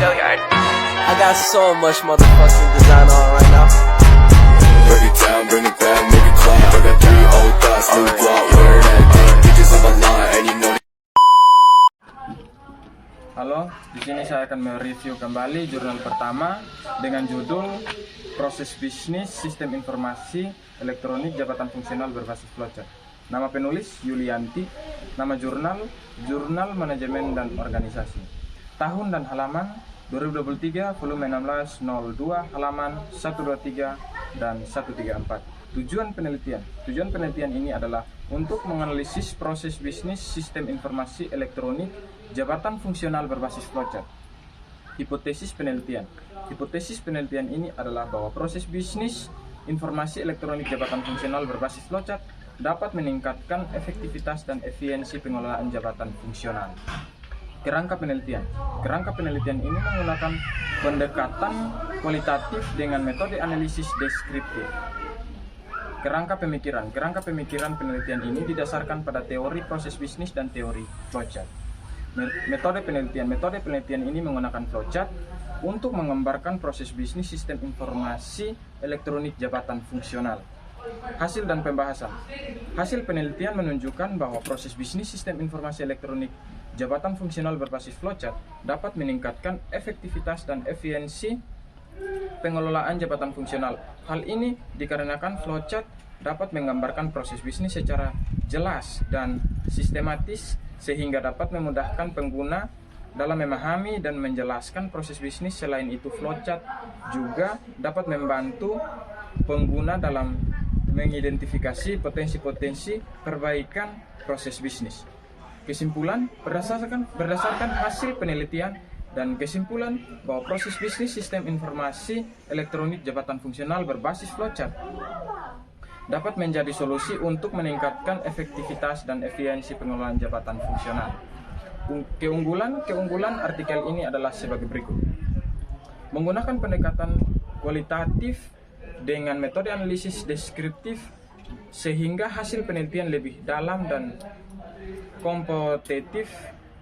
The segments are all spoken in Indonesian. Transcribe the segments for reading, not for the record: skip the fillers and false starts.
Billiard. I got so much motherfucking design on right now. Break it down, bring it back, make it clap. I got 3 old thoughts, new block, where that dick, bitches on my line, and you know. Halo, di sini saya akan mereview kembali jurnal pertama dengan judul Proses Bisnis Sistem Informasi Elektronik Jabatan Fungsional Berbasis Flowchart. Nama penulis Yulianti, nama jurnal Jurnal Manajemen dan Organisasi. Tahun dan halaman 2023 volume 16 02 halaman 123 dan 134. Tujuan penelitian ini adalah untuk menganalisis proses bisnis sistem informasi elektronik jabatan fungsional berbasis flowchart. Hipotesis penelitian ini adalah bahwa proses bisnis informasi elektronik jabatan fungsional berbasis flowchart dapat meningkatkan efektivitas dan efisiensi pengelolaan jabatan fungsional. Kerangka penelitian ini menggunakan pendekatan kualitatif dengan metode analisis deskriptif. Kerangka pemikiran penelitian ini didasarkan pada teori proses bisnis dan teori flowchart. Metode penelitian ini menggunakan flowchart untuk menggambarkan proses bisnis sistem informasi elektronik jabatan fungsional. Hasil dan pembahasan. Hasil penelitian menunjukkan bahwa proses bisnis sistem informasi elektronik jabatan fungsional berbasis flowchart dapat meningkatkan efektivitas dan efisiensi pengelolaan jabatan fungsional. Hal ini dikarenakan flowchart dapat menggambarkan proses bisnis secara jelas dan sistematis sehingga dapat memudahkan pengguna dalam memahami dan menjelaskan proses bisnis. Selain itu, flowchart juga dapat membantu pengguna dalam mengidentifikasi potensi-potensi perbaikan proses bisnis. Kesimpulan, berdasarkan hasil penelitian dan kesimpulan bahwa proses bisnis sistem informasi elektronik jabatan fungsional berbasis flowchart dapat menjadi solusi untuk meningkatkan efektivitas dan efisiensi pengelolaan jabatan fungsional. Keunggulan artikel ini adalah sebagai berikut. Menggunakan pendekatan kualitatif dengan metode analisis deskriptif sehingga hasil penelitian lebih dalam dan kompetitif.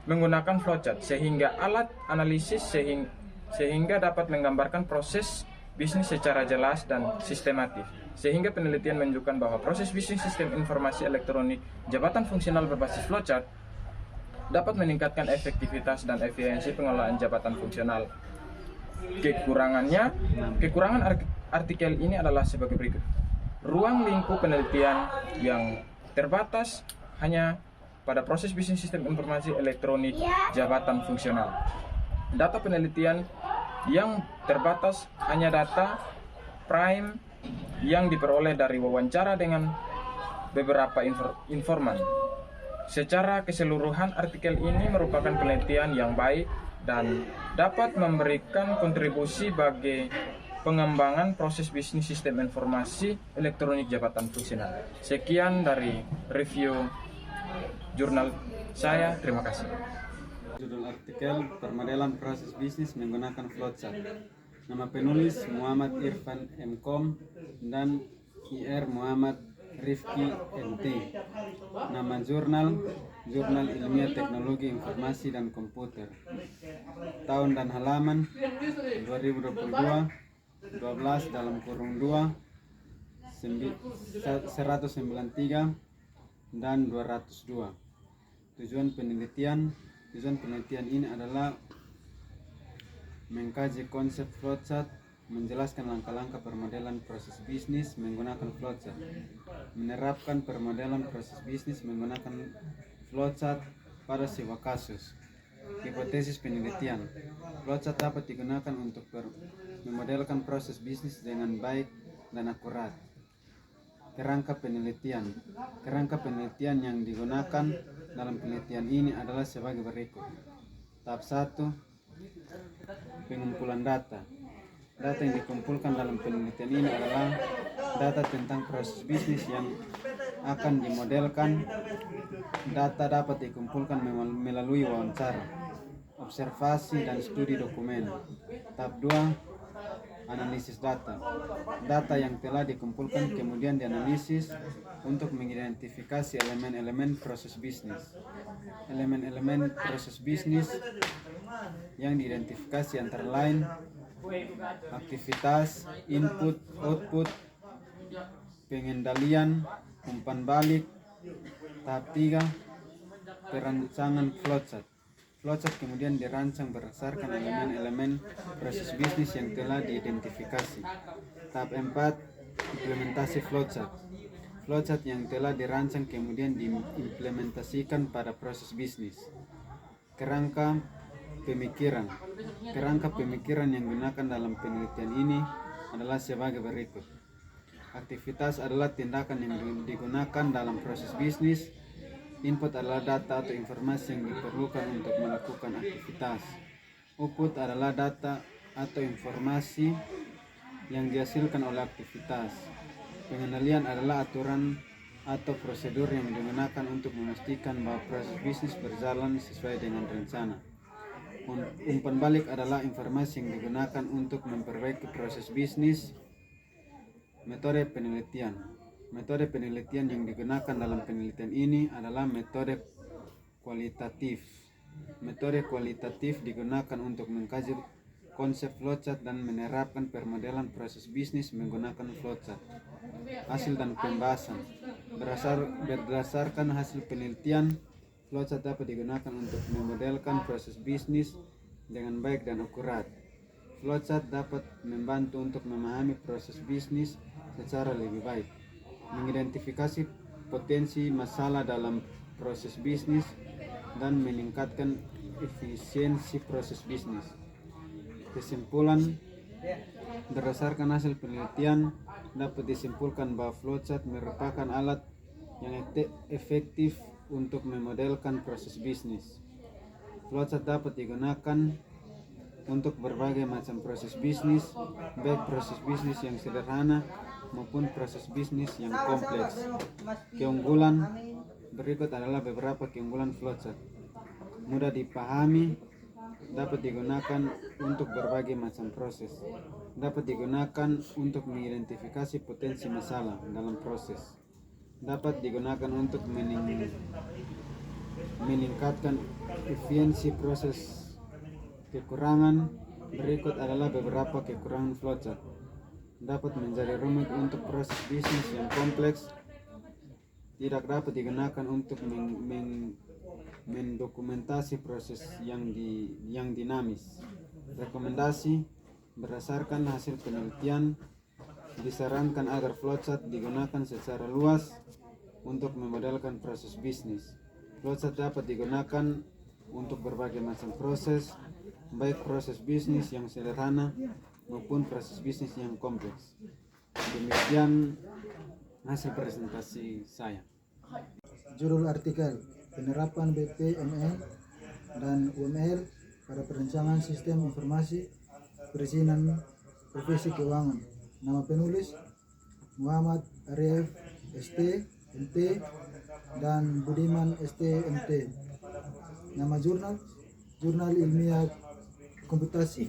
Menggunakan flowchart sehingga alat analisis sehingga dapat menggambarkan proses bisnis secara jelas dan sistematis. Sehingga penelitian menunjukkan bahwa proses bisnis sistem informasi elektronik jabatan fungsional berbasis flowchart dapat meningkatkan efektivitas dan efisiensi pengelolaan jabatan fungsional. Kekurangan artikel ini adalah sebagai berikut. Ruang lingkup penelitian yang terbatas hanya pada proses bisnis sistem informasi elektronik jabatan fungsional. Data penelitian yang terbatas hanya data prime yang diperoleh dari wawancara dengan beberapa informan. Secara keseluruhan, artikel ini merupakan penelitian yang baik dan dapat memberikan kontribusi bagi pengembangan proses bisnis sistem informasi elektronik jabatan fungsional. Sekian dari review jurnal saya, terima kasih. Judul artikel Permodelan Proses Bisnis Menggunakan Flowchart. Nama penulis Muhammad Irfan MKom dan IR Muhammad Rifki MT. Nama jurnal Jurnal Ilmiah Teknologi Informasi dan Komputer. Tahun dan halaman 2022 12 dalam kurung 2 193 dan 202. Tujuan penelitian ini adalah mengkaji konsep flowchart, menjelaskan langkah-langkah permodelan proses bisnis menggunakan flowchart, menerapkan permodelan proses bisnis menggunakan flowchart pada sebuah kasus. Hipotesis penelitian, flowchart dapat digunakan untuk memodelkan proses bisnis dengan baik dan akurat. Kerangka penelitian yang digunakan dalam penelitian ini adalah sebagai berikut. Tahap 1, pengumpulan data. Data yang dikumpulkan dalam penelitian ini adalah data tentang proses bisnis yang akan dimodelkan. Data dapat dikumpulkan melalui wawancara, observasi, dan studi dokumen. Tahap 2, analisis data. Data yang telah dikumpulkan kemudian dianalisis untuk mengidentifikasi elemen-elemen proses bisnis. Elemen-elemen proses bisnis yang diidentifikasi antara lain aktivitas, input, output, pengendalian, umpan balik. Tahap 3, perancangan flowchart. Flowchart kemudian dirancang berdasarkan elemen-elemen proses bisnis yang telah diidentifikasi. Tahap 4, implementasi flowchart. Flowchart yang telah dirancang kemudian diimplementasikan pada proses bisnis. Kerangka pemikiran. Kerangka pemikiran yang digunakan dalam penelitian ini adalah sebagai berikut. Aktivitas adalah tindakan yang digunakan dalam proses bisnis. Input adalah data atau informasi yang diperlukan untuk melakukan aktivitas. Output adalah data atau informasi yang dihasilkan oleh aktivitas. Pengendalian adalah aturan atau prosedur yang digunakan untuk memastikan bahwa proses bisnis berjalan sesuai dengan rencana. Umpan balik adalah informasi yang digunakan untuk memperbaiki proses bisnis. Metode penelitian. Metode penelitian yang digunakan dalam penelitian ini adalah metode kualitatif. Metode kualitatif digunakan untuk mengkaji konsep flowchart dan menerapkan permodelan proses bisnis menggunakan flowchart. Hasil dan pembahasan. Berdasarkan hasil penelitian, flowchart dapat digunakan untuk memodelkan proses bisnis dengan baik dan akurat. Flowchart dapat membantu untuk memahami proses bisnis secara lebih baik, mengidentifikasi potensi masalah dalam proses bisnis, dan meningkatkan efisiensi proses bisnis. Kesimpulan, berdasarkan hasil penelitian, dapat disimpulkan bahwa flowchart merupakan alat yang efektif untuk memodelkan proses bisnis. Flowchart dapat digunakan untuk berbagai macam proses bisnis, baik proses bisnis yang sederhana maupun proses bisnis yang kompleks. Keunggulan berikut adalah beberapa keunggulan flowchart. Mudah dipahami, dapat digunakan untuk berbagai macam proses, dapat digunakan untuk mengidentifikasi potensi masalah dalam proses, dapat digunakan untuk meningkatkan efisiensi proses. Kekurangan berikut adalah beberapa kekurangan flowchart. Dapat menjadi rumit untuk proses bisnis yang kompleks, tidak dapat digunakan untuk mendokumentasi proses yang dinamis. Rekomendasi, berdasarkan hasil penelitian, disarankan agar flowchart digunakan secara luas untuk memodelkan proses bisnis. Flowchart dapat digunakan untuk berbagai macam proses, baik proses bisnis yang sederhana maupun proses bisnis yang kompleks. Demikian hasil presentasi saya. Judul artikel: Penerapan BPMN dan UML pada perencanaan sistem informasi perizinan profesi keuangan. Nama penulis Muhammad Arif ST MT dan Budiman ST MT. Nama jurnal Jurnal Ilmiah Komputasi.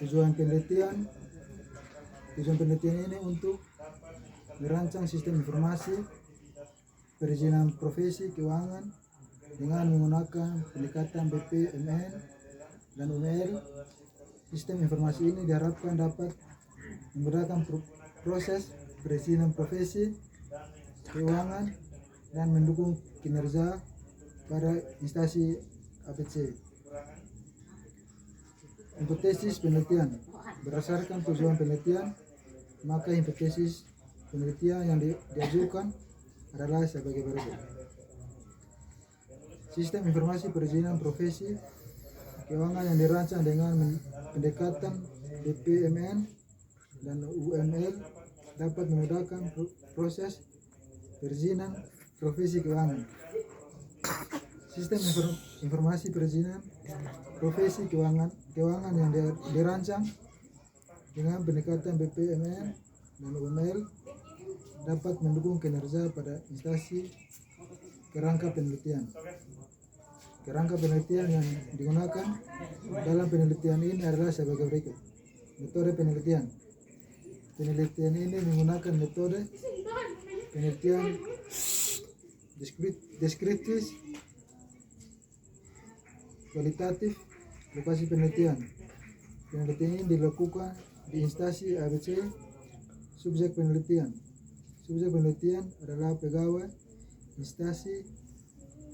Tujuan penelitian ini untuk merancang sistem informasi perizinan profesi keuangan dengan menggunakan pendekatan BPMN dan UML. Sistem informasi ini diharapkan dapat memudahkan proses perizinan profesi keuangan dan mendukung kinerja pada instansi APC. Hipotesis penelitian. Berdasarkan tujuan penelitian, maka hipotesis penelitian yang diajukan adalah sebagai berikut. Sistem informasi perizinan profesi keuangan yang dirancang dengan pendekatan BPMN dan UML dapat memudahkan proses perizinan profesi keuangan. Sistem informasi perizinan profesi keuangan yang dirancang dengan pendekatan BPMN dan UML dapat mendukung kinerja pada instansi. Kerangka penelitian. Kerangka penelitian yang digunakan dalam penelitian ini adalah sebagai berikut. Metode penelitian. Penelitian ini menggunakan metode penelitian deskriptif kualitatif, lokasi penelitian. Penelitian ini dilakukan di instansi ABC. Subjek penelitian. Subjek penelitian adalah pegawai instansi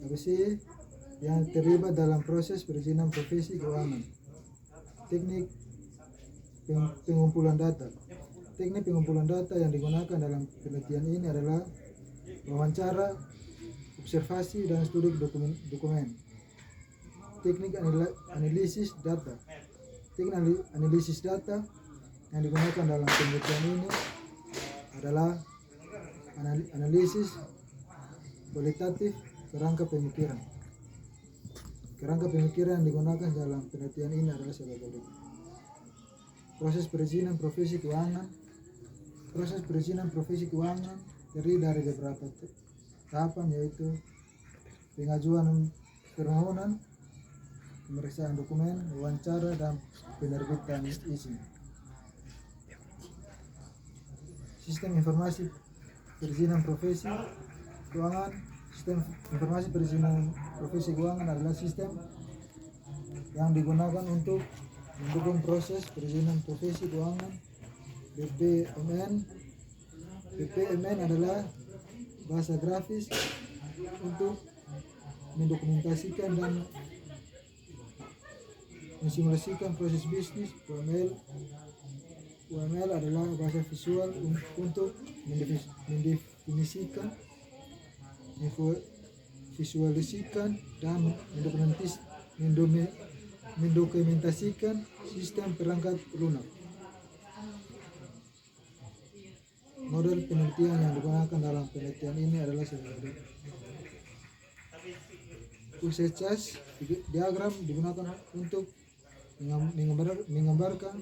ABC yang terlibat dalam proses perizinan profesi keuangan. Teknik pengumpulan data. Teknik pengumpulan data yang digunakan dalam penelitian ini adalah wawancara, observasi, dan studi dokumen. Teknik analisis data. Teknik analisis data yang digunakan dalam penelitian ini adalah analisis kualitatif kerangka pemikiran. Kerangka pemikiran yang digunakan dalam penelitian ini adalah sebagai berikut. Proses perizinan profesi keuangan. Proses perizinan profesi keuangan terdiri dari beberapa tahapan, yaitu pengajuan permohonan, pemeriksaan dokumen, wawancara, dan penerbitan izin. Sistem informasi perizinan profesi keuangan. Sistem informasi perizinan profesi keuangan adalah sistem yang digunakan untuk mendukung proses perizinan profesi keuangan. BPMN adalah bahasa grafis untuk mendokumentasikan dan mensimulasikan proses bisnis. UML adalah bahasa visual untuk mendefinisikan, visualisasikan, dan mendokumentasikan sistem perangkat lunak. Model penelitian yang digunakan dalam penelitian ini adalah sebagai Usage diagram digunakan untuk menggambarkan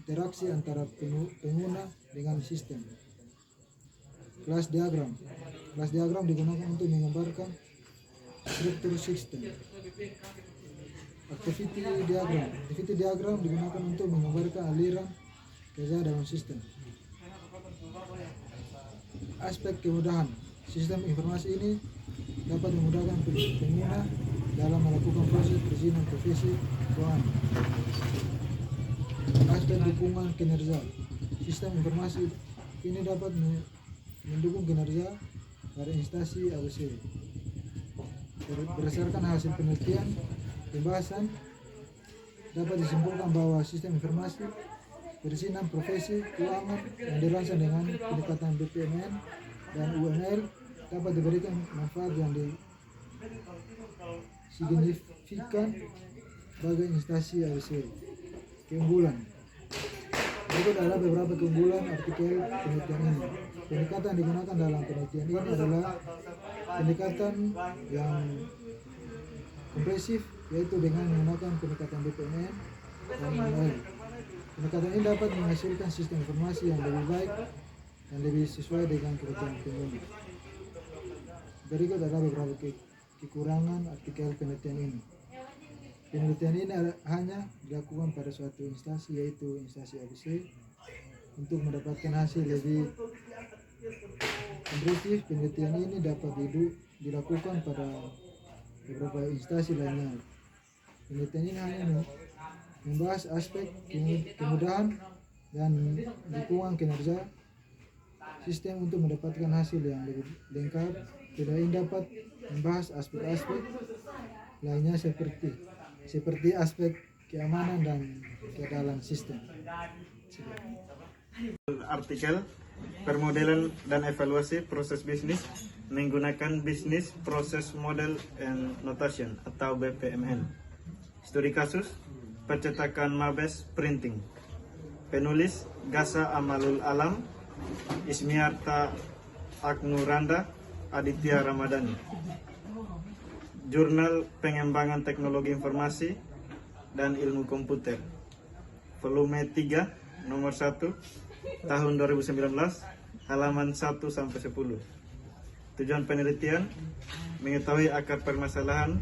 interaksi antara pengguna dengan sistem. Kelas diagram digunakan untuk menggambarkan struktur sistem. Activity diagram digunakan untuk menggambarkan aliran kerja dalam sistem. Aspek kemudahan. Sistem informasi ini dapat memudahkan pengguna dalam melakukan proses perizinan profesi keuangan. Aspek dukungan kinerja. Sistem informasi ini dapat mendukung kinerja dari instansi ABC. Berdasarkan hasil penelitian pembahasan, dapat disimpulkan bahwa sistem informasi perizinan profesi keuangan yang dirancang dengan pendekatan BPMN dan UML dapat diberikan manfaat yang signifikan bagi instansi ABC. Keunggulan. Berikut adalah beberapa keunggulan artikel penelitian ini. Pendekatan yang digunakan dalam penelitian ini adalah pendekatan yang kompresif, yaitu dengan menggunakan pendekatan BPMN dan UML. Pendekatan ini dapat menghasilkan sistem informasi yang lebih baik dan lebih sesuai dengan kebutuhan pengguna. Berikut adalah beberapa kekurangan artikel penelitian ini. Penelitian ini hanya dilakukan pada suatu instansi, yaitu instansi ABC. Untuk mendapatkan hasil lebih kompresif, penelitian ini dapat dilakukan pada beberapa instansi lainnya. Penelitian ini hanya membahas aspek kemudahan dan dukungan kinerja sistem untuk mendapatkan hasil yang lebih lengkap. Tidak ini dapat membahas aspek-aspek lainnya seperti aspek keamanan dan keandalan sistem. Artikel permodelan dan evaluasi proses bisnis menggunakan Business Process Model and Notation atau BPMN. Studi kasus percetakan Mabes Printing. Penulis Gasa Amalul Alam, Ismiarta Aknuranda, Aditya Ramadhani. Jurnal Pengembangan Teknologi Informasi dan Ilmu Komputer. Volume 3, nomor 1, tahun 2019, halaman 1-10. Tujuan penelitian mengetahui akar permasalahan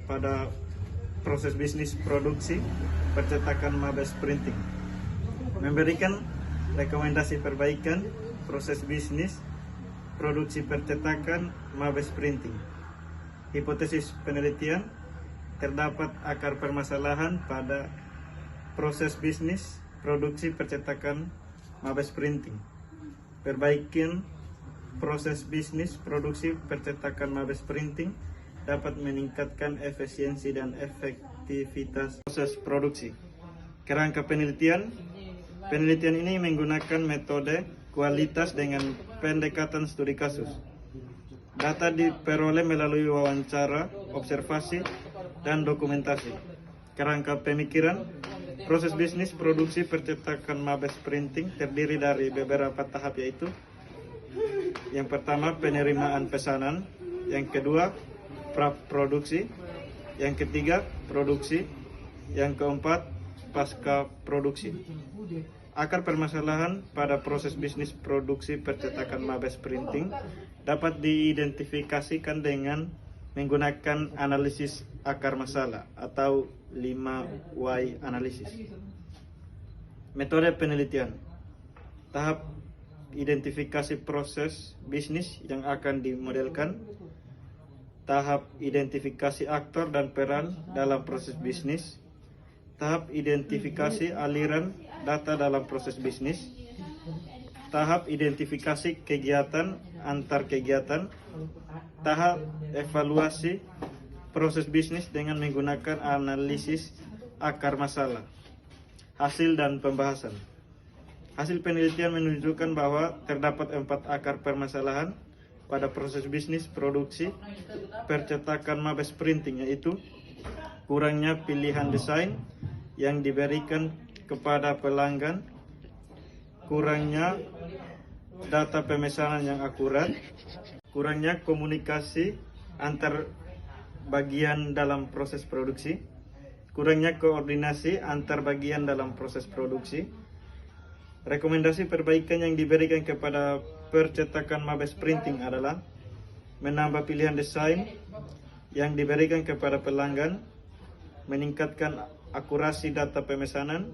pada proses bisnis produksi percetakan Mabes Printing, memberikan rekomendasi perbaikan proses bisnis produksi percetakan Mabes Printing. Hipotesis penelitian terdapat akar permasalahan pada proses bisnis produksi percetakan Mabes Printing. Perbaikan proses bisnis produksi percetakan Mabes Printing dapat meningkatkan efisiensi dan efektivitas proses produksi. Kerangka penelitian ini menggunakan metode kualitas dengan pendekatan studi kasus. Data diperoleh melalui wawancara, observasi, dan dokumentasi. Kerangka pemikiran, proses bisnis produksi percetakan Mabes Printing terdiri dari beberapa tahap, yaitu yang pertama penerimaan pesanan, yang kedua pra-produksi, yang ketiga produksi, yang keempat pasca produksi. Akar permasalahan pada proses bisnis produksi percetakan Mabes Printing dapat diidentifikasikan dengan menggunakan analisis akar masalah atau 5Y analisis. Metode penelitian. Tahap identifikasi proses bisnis yang akan dimodelkan. Tahap identifikasi aktor dan peran dalam proses bisnis. Tahap identifikasi aliran data dalam proses bisnis. Tahap identifikasi kegiatan antar kegiatan. Tahap evaluasi proses bisnis dengan menggunakan analisis akar masalah. Hasil dan pembahasan. Hasil penelitian menunjukkan bahwa terdapat 4 akar permasalahan pada proses bisnis produksi percetakan Mabes Printing, yaitu kurangnya pilihan desain yang diberikan kepada pelanggan, kurangnya data pemesanan yang akurat, kurangnya komunikasi antar bagian dalam proses produksi, kurangnya koordinasi antar bagian dalam proses produksi. Rekomendasi perbaikan yang diberikan kepada percetakan Mabes Printing adalah menambah pilihan desain yang diberikan kepada pelanggan, meningkatkan akurasi data pemesanan,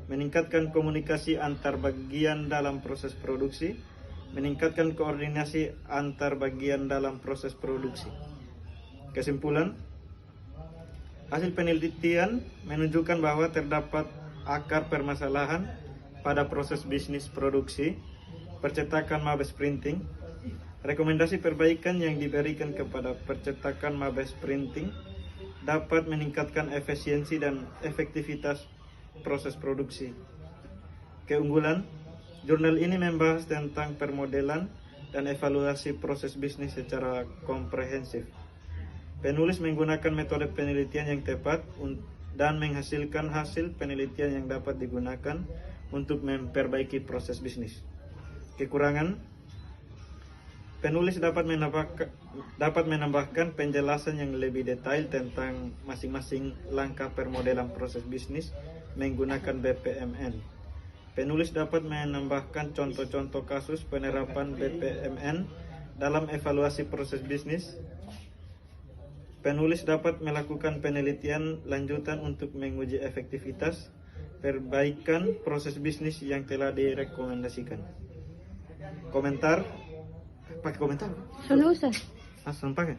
meningkatkan komunikasi antar bagian dalam proses produksi, meningkatkan koordinasi antar bagian dalam proses produksi. Kesimpulan, hasil penelitian menunjukkan bahwa terdapat akar permasalahan pada proses bisnis produksi percetakan Mabes Printing. Rekomendasi perbaikan yang diberikan kepada percetakan Mabes Printing dapat meningkatkan efisiensi dan efektivitas proses produksi. Keunggulan, jurnal ini membahas tentang permodelan dan evaluasi proses bisnis secara komprehensif. Penulis menggunakan metode penelitian yang tepat dan menghasilkan hasil penelitian yang dapat digunakan untuk memperbaiki proses bisnis. Kekurangan, penulis dapat menambahkan penjelasan yang lebih detail tentang masing-masing langkah permodelan proses bisnis menggunakan BPMN. Penulis dapat menambahkan contoh-contoh kasus penerapan BPMN dalam evaluasi proses bisnis. Penulis dapat melakukan penelitian lanjutan untuk menguji efektivitas perbaikan proses bisnis yang telah direkomendasikan. Komentar? Pakai komentar? Sudah usah. Langsung pakai.